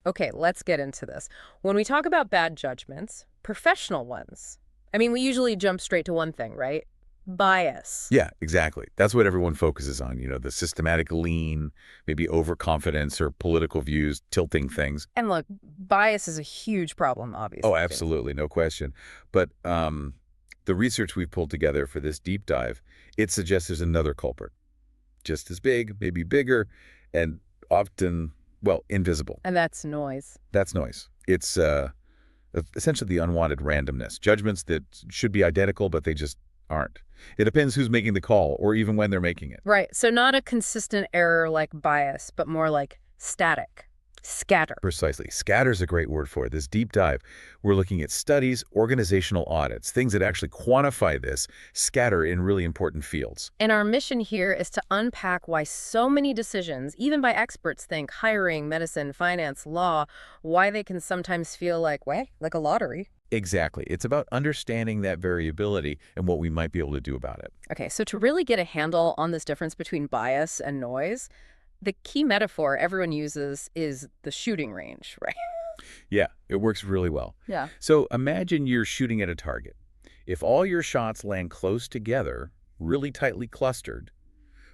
Okay, let's get into this. When we talk about bad judgments, professional ones, I mean, we usually jump straight to one thing, right? Bias. Yeah, exactly. That's what everyone focuses on, the systematic lean, maybe overconfidence or political views tilting things. And look, bias is a huge problem, Oh, obviously. absolutely, no question. But the research we've pulled together for this deep dive, it suggests there's another culprit, just as big, maybe bigger, and often, well, invisible. And that's noise. That's noise. It's essentially the unwanted randomness, judgments that should be identical, but they just aren't. It depends who's making the call or even when they're making it. Right, so not a consistent error like bias, but more like static, scatter. Precisely. Scatter's a great word for it. This deep dive, we're looking at studies, organizational audits, things that actually quantify this scatter in really important fields. And our mission here is to unpack why so many decisions, even by experts, think hiring, medicine, finance, law, why they can sometimes feel like, well, like a lottery. Exactly. It's about understanding that variability and what we might be able to do about it. Okay, so to really get a handle on this difference between bias and noise, the key metaphor everyone uses is the shooting range, right? Yeah, it works really well. Yeah. So imagine you're shooting at a target. If all your shots land close together, really tightly clustered,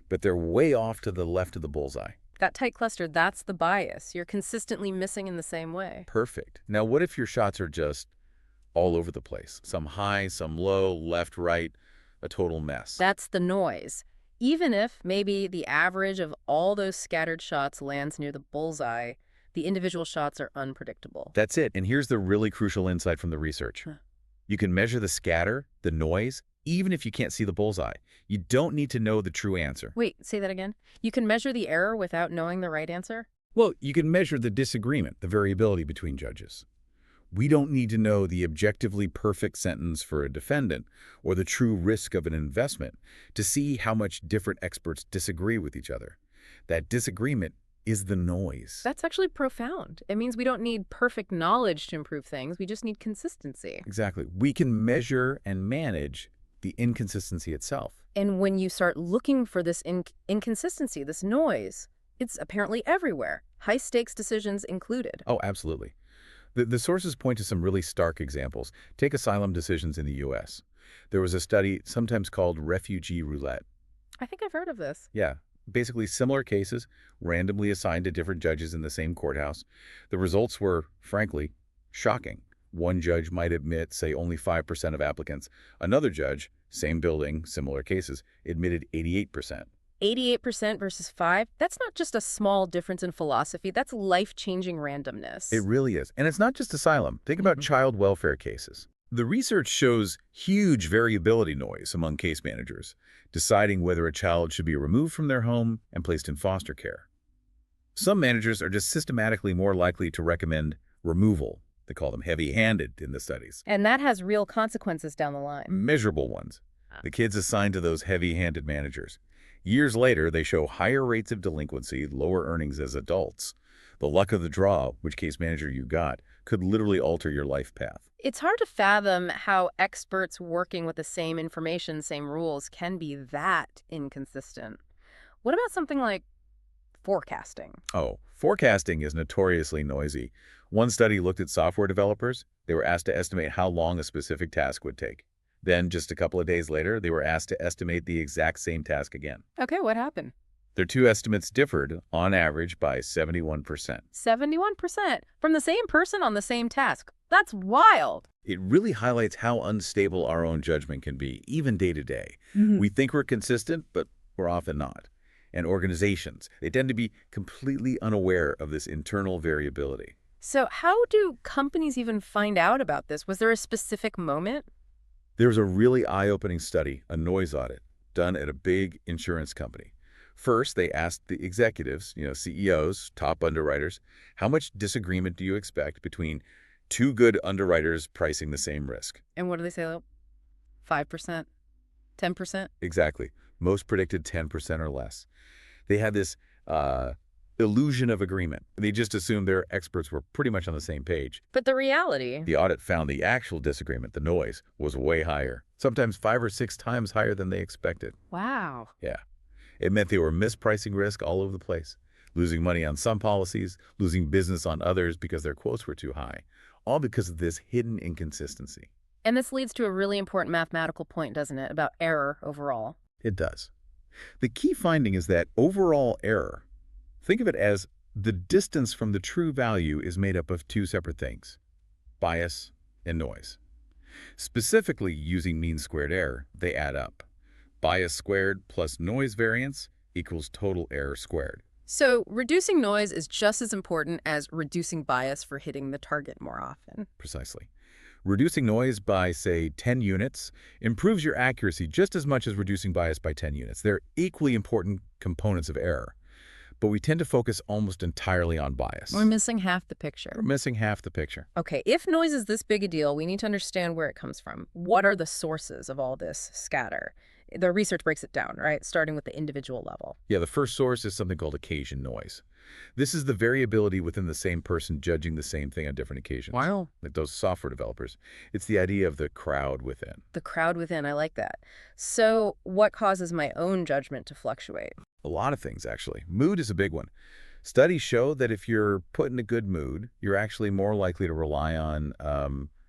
but they're way off to the left of the bullseye. That tight cluster, that's the bias. You're consistently missing in the same way. Perfect. Now, what if your shots are just all over the place? Some high, some low, left, right, a total mess. That's the noise. Even if maybe the average of all those scattered shots lands near the bullseye, the individual shots are unpredictable. That's it. And here's the really crucial insight from the research. Huh. You can measure the scatter, the noise, even if you can't see the bullseye. You don't need to know the true answer. Wait, say that again? You can measure the error without knowing the right answer? Well, you can measure the disagreement, the variability between judges. We don't need to know the objectively perfect sentence for a defendant or the true risk of an investment to see how much different experts disagree with each other. That disagreement is the noise. That's actually profound. It means we don't need perfect knowledge to improve things. We just need consistency. Exactly. We can measure and manage the inconsistency itself. And when you start looking for this inconsistency, this noise, it's apparently everywhere, high-stakes decisions included. Oh, absolutely. The sources point to some really stark examples. Take asylum decisions in the U.S. There was a study sometimes called refugee roulette. I think I've heard of this. Yeah, basically similar cases, randomly assigned to different judges in the same courthouse. The results were, frankly, shocking. One judge might admit, say, only 5% of applicants. Another judge, same building, similar cases, admitted 88%. 88% versus 5? That's not just a small difference in philosophy. That's life-changing randomness. It really is. And it's not just asylum. Think about child welfare cases. The research shows huge variability noise among case managers, deciding whether a child should be removed from their home and placed in foster care. Some managers are just systematically more likely to recommend removal. They call them heavy-handed in the studies. And that has real consequences down the line. Measurable ones. The kids assigned to those heavy-handed managers. Years later, they show higher rates of delinquency, lower earnings as adults. The luck of the draw, which case manager you got, could literally alter your life path. It's hard to fathom how experts working with the same information, same rules, can be that inconsistent. What about something like forecasting? Oh, forecasting is notoriously noisy. One study looked at software developers. They were asked to estimate how long a specific task would take. Then, just a couple of days later, they were asked to estimate the exact same task again. Okay, what happened? Their two estimates differed, on average, by 71%. 71% from the same person on the same task. That's wild. It really highlights how unstable our own judgment can be, even day to day. We think we're consistent, but we're often not. And organizations, they tend to be completely unaware of this internal variability. So how do companies even find out about this? Was there a specific moment? There was a really eye-opening study, a noise audit, done at a big insurance company. First, they asked the executives, CEOs, top underwriters, how much disagreement do you expect between two good underwriters pricing the same risk? And what do they say? 5%? 10%? Exactly. Most predicted 10% or less. They had this illusion of agreement. They just assumed their experts were pretty much on the same page. But the reality... The audit found the actual disagreement, the noise, was way higher, sometimes 5 or 6 times higher than they expected. Wow. Yeah. It meant they were mispricing risk all over the place. losing money on some policies, losing business on others because their quotes were too high, all because of this hidden inconsistency. And this leads to a really important mathematical point, doesn't it, about error overall? It does. The key finding is that overall error, think of it as the distance from the true value is made up of two separate things, bias and noise. Specifically, using mean squared error, they add up. Bias squared plus noise variance equals total error squared. So reducing noise is just as important as reducing bias for hitting the target more often. Precisely. Reducing noise by, say, 10 units improves your accuracy just as much as reducing bias by 10 units. They're equally important components of error, but we tend to focus almost entirely on bias. We're missing half the picture. We're missing half the picture. Okay, if noise is this big a deal, we need to understand where it comes from. What are the sources of all this scatter? The research breaks it down, right? Starting with the individual level. Yeah, the first source is something called occasion noise. This is the variability within the same person judging the same thing on different occasions. Wow. Like those software developers. It's the idea of the crowd within. The crowd within, I like that. So what causes my own judgment to fluctuate? A lot of things, actually. Mood is a big one. Studies show that if you're put in a good mood, you're actually more likely to rely on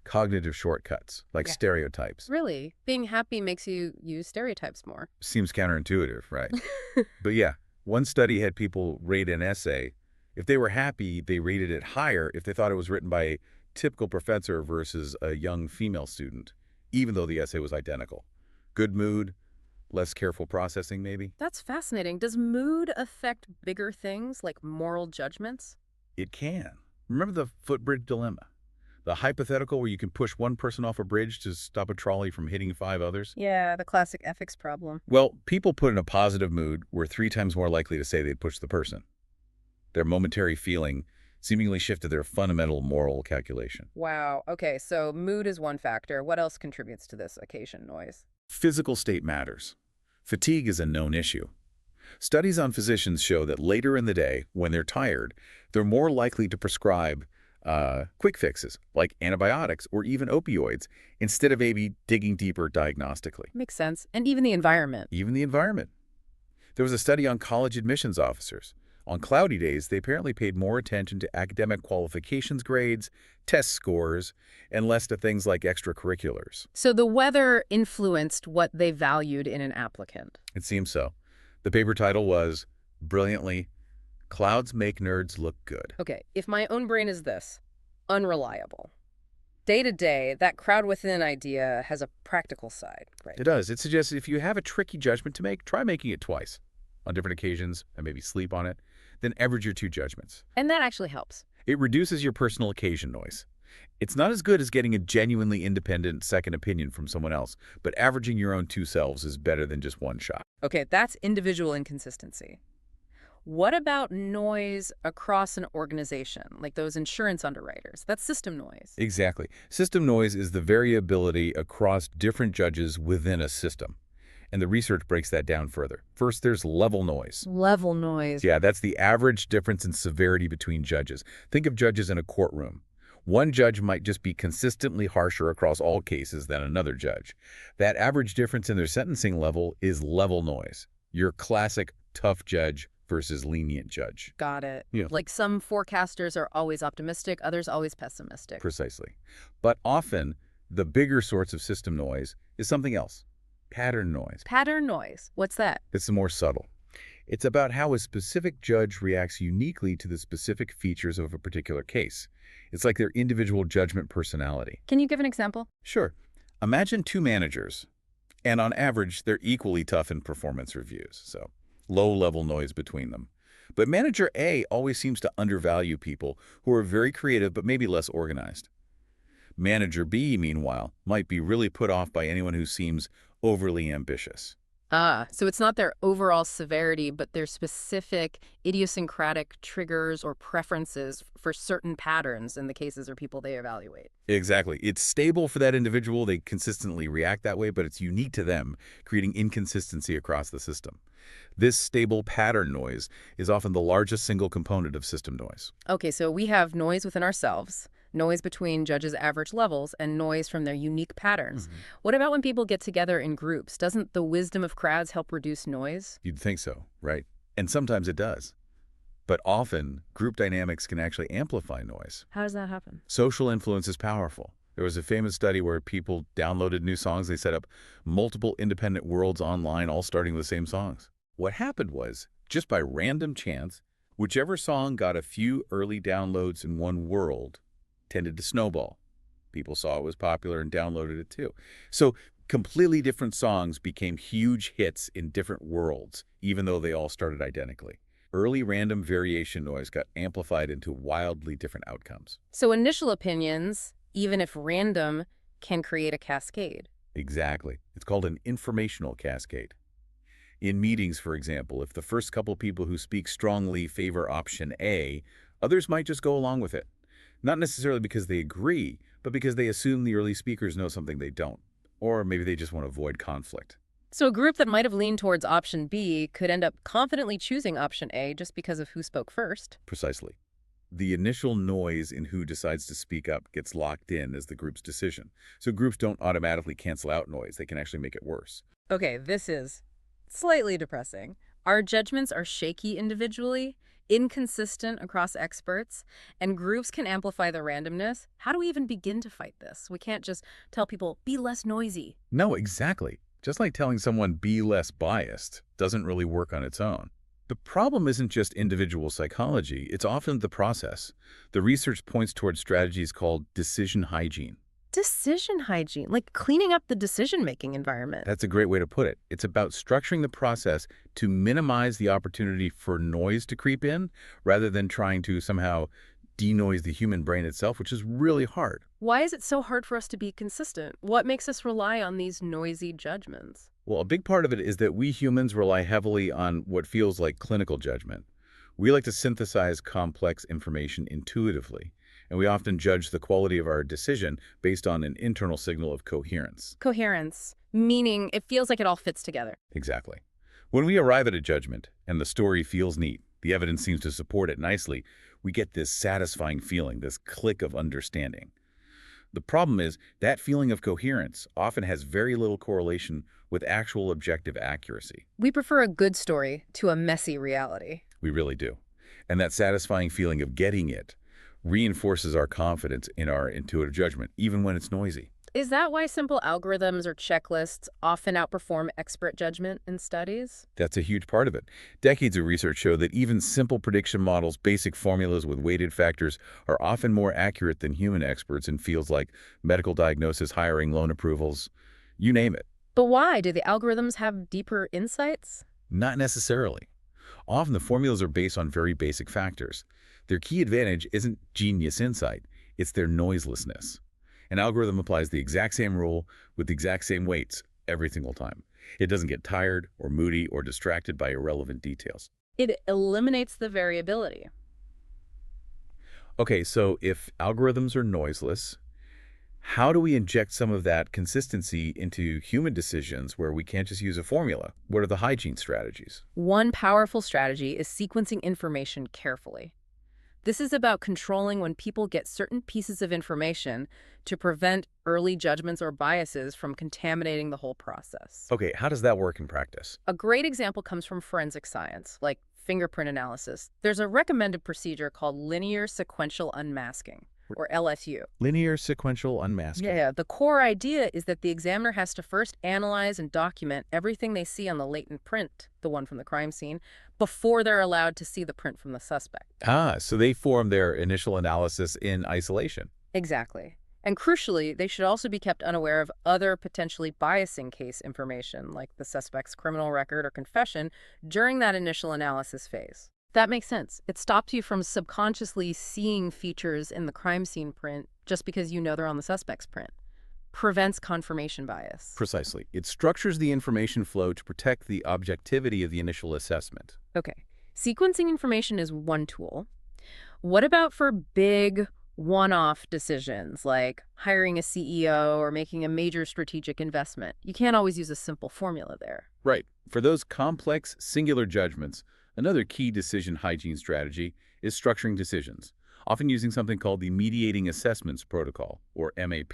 cognitive shortcuts, like stereotypes. Really? Being happy makes you use stereotypes more. Seems counterintuitive, right? But yeah, one study had people rate an essay. If they were happy, they rated it higher if they thought it was written by a typical professor versus a young female student, even though the essay was identical. Good mood, less careful processing, maybe? That's fascinating. Does mood affect bigger things like moral judgments? It can. Remember the footbridge dilemma? The hypothetical where you can push one person off a bridge to stop a trolley from hitting 5 others? Yeah, the classic ethics problem. Well, people put in a positive mood were 3 times more likely to say they'd push the person. Their momentary feeling seemingly shifted their fundamental moral calculation. Wow. Okay, so mood is one factor. What else contributes to this occasion noise? Physical state matters. Fatigue is a known issue. Studies on physicians show that later in the day, when they're tired, they're more likely to prescribe quick fixes like antibiotics or even opioids instead of maybe digging deeper diagnostically. Makes sense. And even the environment. Even the environment. There was a study on college admissions officers. On cloudy days, they apparently paid more attention to academic qualifications grades, test scores, and less to things like extracurriculars. So the weather influenced what they valued in an applicant. It seems so. The paper title was, brilliantly, Clouds Make Nerds Look Good. Okay, if my own brain is this, unreliable. Day to day, that crowd within idea has a practical side, right? It does. It suggests if you have a tricky judgment to make, try making it twice on different occasions and maybe sleep on it. Then average your 2 judgments. And that actually helps. It reduces your personal occasion noise. It's not as good as getting a genuinely independent second opinion from someone else, but averaging your own 2 selves is better than just one shot. Okay, that's individual inconsistency. What about noise across an organization, like those insurance underwriters? That's system noise. Exactly. System noise is the variability across different judges within a system. And the research breaks that down further. First, there's level noise. Level noise. Yeah, that's the average difference in severity between judges. Think of judges in a courtroom. One judge might just be consistently harsher across all cases than another judge. That average difference in their sentencing level is level noise. Your classic tough judge versus lenient judge. Got it. Yeah. Like some forecasters are always optimistic, others always pessimistic. Precisely. But often, the bigger sorts of system noise is something else. Pattern noise. Pattern noise. What's that? It's more subtle. It's about how a specific judge reacts uniquely to the specific features of a particular case. It's like their individual judgment personality. Can you give an example? Sure. Imagine 2 managers, and on average, they're equally tough in performance reviews, so low-level noise between them. But manager A always seems to undervalue people who are very creative but maybe less organized. Manager B, meanwhile, might be really put off by anyone who seems overly ambitious. Ah, so it's not their overall severity, but their specific idiosyncratic triggers or preferences for certain patterns in the cases or people they evaluate. Exactly. It's stable for that individual. They consistently react that way, but it's unique to them, creating inconsistency across the system. This stable pattern noise is often the largest single component of system noise. Okay, so we have noise within ourselves, noise between judges' average levels, and noise from their unique patterns. What about when people get together in groups? Doesn't the wisdom of crowds help reduce noise? You'd think so, right? And sometimes it does. But often, group dynamics can actually amplify noise. How does that happen? Social influence is powerful. There was a famous study where people downloaded new songs. They set up multiple independent worlds online, all starting with the same songs. What happened was, just by random chance, whichever song got a few early downloads in one world tended to snowball. People saw it was popular and downloaded it too. So completely different songs became huge hits in different worlds, even though they all started identically. Early random variation noise got amplified into wildly different outcomes. So initial opinions, even if random, can create a cascade. Exactly. It's called an informational cascade. In meetings, for example, if the first couple people who speak strongly favor option A, others might just go along with it. Not necessarily because they agree, but because they assume the early speakers know something they don't. Or maybe they just want to avoid conflict. So a group that might have leaned towards option B could end up confidently choosing option A just because of who spoke first. Precisely. The initial noise in who decides to speak up gets locked in as the group's decision. So groups don't automatically cancel out noise. They can actually make it worse. Okay, this is slightly depressing. Our judgments are shaky individually, inconsistent across experts, and groups can amplify the randomness. How do we even begin to fight this? We can't just tell people, be less noisy. No, exactly. Just like telling someone be less biased doesn't really work on its own. The problem isn't just individual psychology, it's often the process. The research points towards strategies called decision hygiene. Decision hygiene, like cleaning up the decision-making environment. That's a great way to put it. It's about structuring the process to minimize the opportunity for noise to creep in, rather than trying to somehow denoise the human brain itself, which is really hard. Why is it so hard for us to be consistent? What makes us rely on these noisy judgments? Well, a big part of it is that we humans rely heavily on what feels like clinical judgment. We like to synthesize complex information intuitively, and we often judge the quality of our decision based on an internal signal of coherence. Coherence, meaning it feels like it all fits together. Exactly. When we arrive at a judgment and the story feels neat, the evidence seems to support it nicely, we get this satisfying feeling, this click of understanding. The problem is that feeling of coherence often has very little correlation with actual objective accuracy. We prefer a good story to a messy reality. We really do. And that satisfying feeling of getting it reinforces our confidence in our intuitive judgment, even when it's noisy. Is that why simple algorithms or checklists often outperform expert judgment in studies? That's a huge part of it. Decades of research show that even simple prediction models, basic formulas with weighted factors, are often more accurate than human experts in fields like medical diagnosis, hiring, loan approvals, you name it. But why? Do the algorithms have deeper insights? Not necessarily. Often the formulas are based on very basic factors. Their key advantage isn't genius insight, it's their noiselessness. An algorithm applies the exact same rule with the exact same weights every single time. It doesn't get tired or moody or distracted by irrelevant details. It eliminates the variability. Okay, so if algorithms are noiseless, how do we inject some of that consistency into human decisions where we can't just use a formula? What are the hygiene strategies? One powerful strategy is sequencing information carefully. This is about controlling when people get certain pieces of information to prevent early judgments or biases from contaminating the whole process. Okay, how does that work in practice? A great example comes from forensic science, like fingerprint analysis. There's a recommended procedure called linear sequential unmasking, or LSU. Linear sequential unmasking. Yeah, the core idea is that the examiner has to first analyze and document everything they see on the latent print, the one from the crime scene, before they're allowed to see the print from the suspect. Ah, so they form their initial analysis in isolation. Exactly. And crucially, they should also be kept unaware of other potentially biasing case information, like the suspect's criminal record or confession, during that initial analysis phase. That makes sense. It stops you from subconsciously seeing features in the crime scene print just because you know they're on the suspect's print. Prevents confirmation bias. Precisely. It structures the information flow to protect the objectivity of the initial assessment. Okay. Sequencing information is one tool. What about for big one-off decisions like hiring a CEO or making a major strategic investment? You can't always use a simple formula there. Right. For those complex, singular judgments, another key decision hygiene strategy is structuring decisions, often using something called the Mediating Assessments Protocol, or MAP.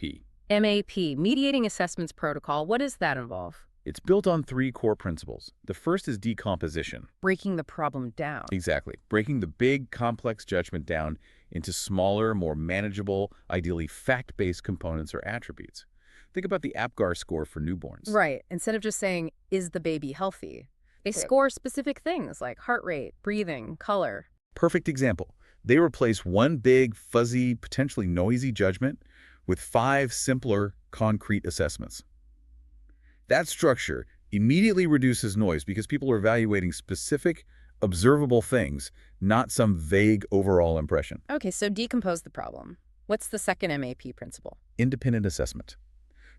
MAP, Mediating Assessments Protocol, what does that involve? It's built on three core principles. The first is decomposition. Breaking the problem down. Exactly. Breaking the big, complex judgment down into smaller, more manageable, ideally fact-based components or attributes. Think about the Apgar score for newborns. Right. Instead of just saying, is the baby healthy? They Correct. score specific things like heart rate, breathing, color. Perfect example. They replace one big, fuzzy, potentially noisy judgment with five simpler, concrete assessments. That structure immediately reduces noise because people are evaluating specific, observable things, not some vague overall impression. Okay, so decompose the problem. What's the second MAP principle? Independent assessment.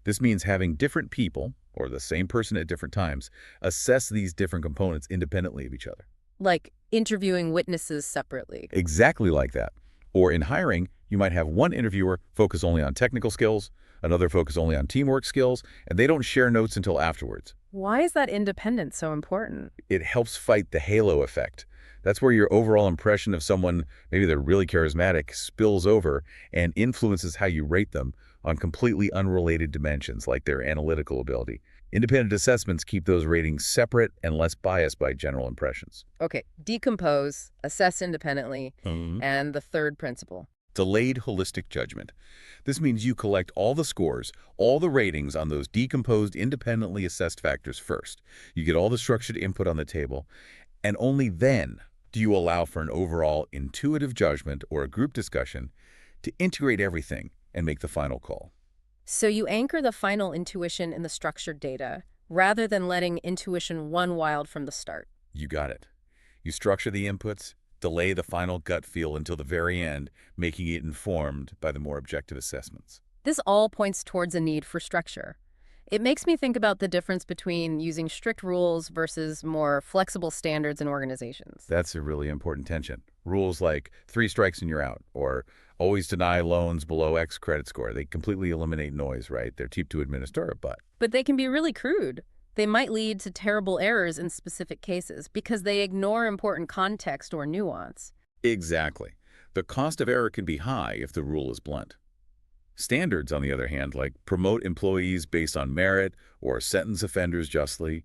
This means having different people, or the same person at different times, assess these different components independently of each other. Like interviewing witnesses separately. Exactly like that. Or in hiring, you might have one interviewer focus only on technical skills, another focus only on teamwork skills, and they don't share notes until afterwards. Why is that independence so important? It helps fight the halo effect. That's where your overall impression of someone, maybe they're really charismatic, spills over and influences how you rate them on completely unrelated dimensions like their analytical ability. Independent assessments keep those ratings separate and less biased by general impressions. Okay, decompose, assess independently, Mhm. and the third principle. Delayed holistic judgment. This means you collect all the scores, all the ratings on those decomposed, independently assessed factors first. You get all the structured input on the table, and only then do you allow for an overall intuitive judgment or a group discussion to integrate everything and make the final call. So you anchor the final intuition in the structured data, rather than letting intuition run wild from the start. You got it. You structure the inputs, delay the final gut feel until the very end, making it informed by the more objective assessments. This all points towards a need for structure. It makes me think about the difference between using strict rules versus more flexible standards in organizations. That's a really important tension. Rules like 3 strikes and you're out, or always deny loans below X credit score. They completely eliminate noise, right? They're cheap to administer, but But they can be really crude. They might lead to terrible errors in specific cases because they ignore important context or nuance. exactly. The cost of error can be high if the rule is blunt. Standards, on the other hand, like promote employees based on merit or sentence offenders justly,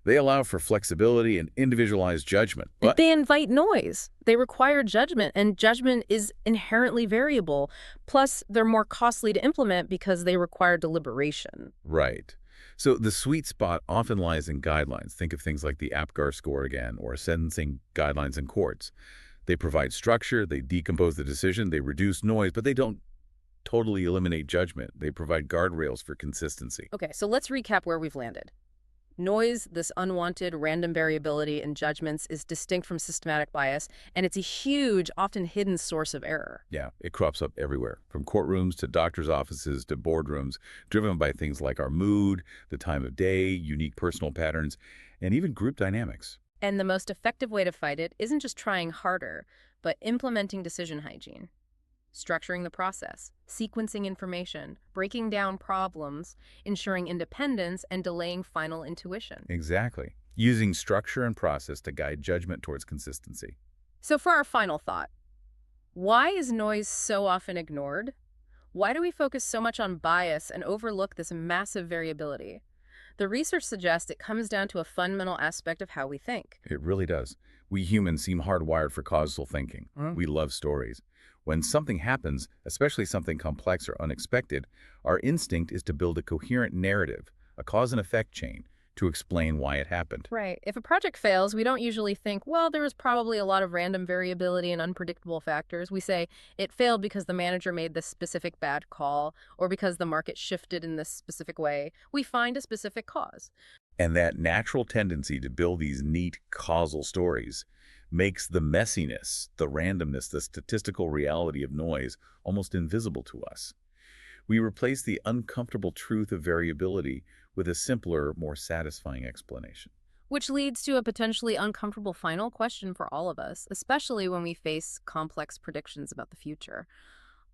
they allow for flexibility and individualized judgment. But They invite noise. They require judgment, and judgment is inherently variable. Plus, they're more costly to implement because they require deliberation. right. So the sweet spot often lies in guidelines. Think of things like the Apgar score again, or sentencing guidelines in courts. They provide structure, they decompose the decision, they reduce noise, but they don't totally eliminate judgment. They provide guardrails for consistency. Okay, so let's recap where we've landed. Noise, this unwanted random variability in judgments, is distinct from systematic bias, and it's a huge, often hidden source of error. Yeah, it crops up everywhere, from courtrooms to doctors' offices to boardrooms, driven by things like our mood, the time of day, unique personal patterns, and even group dynamics. And the most effective way to fight it isn't just trying harder, but implementing decision hygiene. Structuring the process, sequencing information, breaking down problems, ensuring independence, and delaying final intuition. Exactly. Using structure and process to guide judgment towards consistency. So for our final thought, why is noise so often ignored? Why do we focus so much on bias and overlook this massive variability? The research suggests it comes down to a fundamental aspect of how we think. It really does. We humans seem hardwired for causal thinking. We love stories. When something happens, especially something complex or unexpected, our instinct is to build a coherent narrative, a cause and effect chain, to explain why it happened. Right. If a project fails, we don't usually think, well, there was probably a lot of random variability and unpredictable factors. We say it failed because the manager made this specific bad call or because the market shifted in this specific way. We find a specific cause. And that natural tendency to build these neat causal stories makes the messiness, the randomness, the statistical reality of noise almost invisible to us. We replace the uncomfortable truth of variability with a simpler, more satisfying explanation. Which leads to a potentially uncomfortable final question for all of us, especially when we face complex predictions about the future.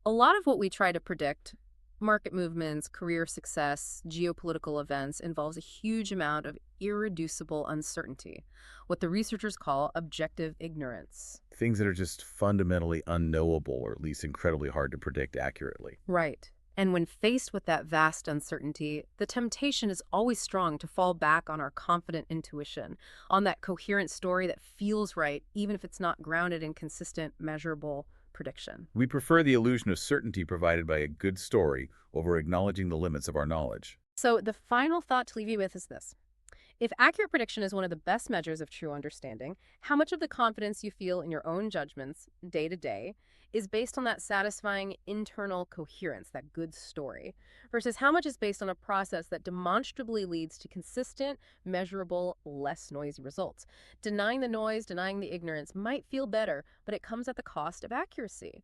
A lot of what we try to predict, market movements, career success, geopolitical events, involves a huge amount of irreducible uncertainty, what the researchers call objective ignorance. Things that are just fundamentally unknowable or at least incredibly hard to predict accurately. Right. And when faced with that vast uncertainty, the temptation is always strong to fall back on our confident intuition, on that coherent story that feels right, even if it's not grounded in consistent, measurable prediction. We prefer the illusion of certainty provided by a good story over acknowledging the limits of our knowledge. So, the final thought to leave you with is this. If accurate prediction is one of the best measures of true understanding, how much of the confidence you feel in your own judgments day to day is based on that satisfying internal coherence, that good story, versus how much is based on a process that demonstrably leads to consistent, measurable, less noisy results? Denying the noise, denying the ignorance might feel better, but it comes at the cost of accuracy.